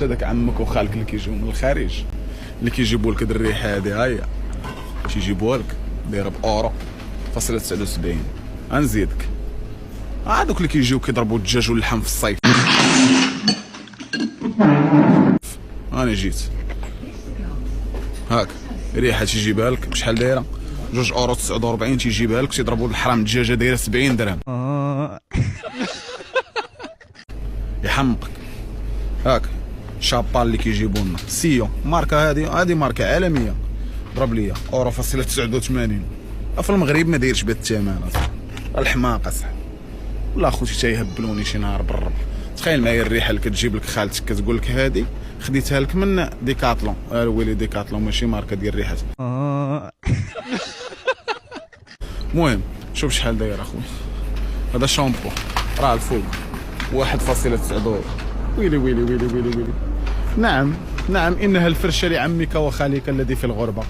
هذاك عمك وخالك اللي كيجيو من الخارج اللي كيجيبوا لك هاد الريحه هادي، ها هي تيجيبوها لك دايره بأورو فاصلة 79. غنزيدك هادوك اللي كيجيو كيضربوا الدجاج واللحم في الصيف. انا جيت هاك ريحه تيجيبها لك بشحال دايره 2 أورو 49، تيجيبها لك تيضربوا الحرام الدجاجه دايره 70 درهم. يحمقك. هاك شابال اللي كيجيبوا لنا سيو ماركه، هذه ماركه عالميه، ضرب ليا أورو فاصلة 89. في المغرب ما دايرش بهذا الثمن الحماق اصاحبي. والله خوتي تيهبلوني شي نهار بالرب. تخيل معايا الريحه اللي كتجيب لك خالتك كتقول لك هذه خديتها لك من ديكاتلون، ويلي ديكاتلون ماشي ماركه ديال الريحات. المهم شوف شحال داير اخويا هذا شامبو راه الفوق 1.9 دولار. ويلي ويلي ويلي ويلي ويلي. نعم انها الفرشه لعمك وخالك الذي في الغربه.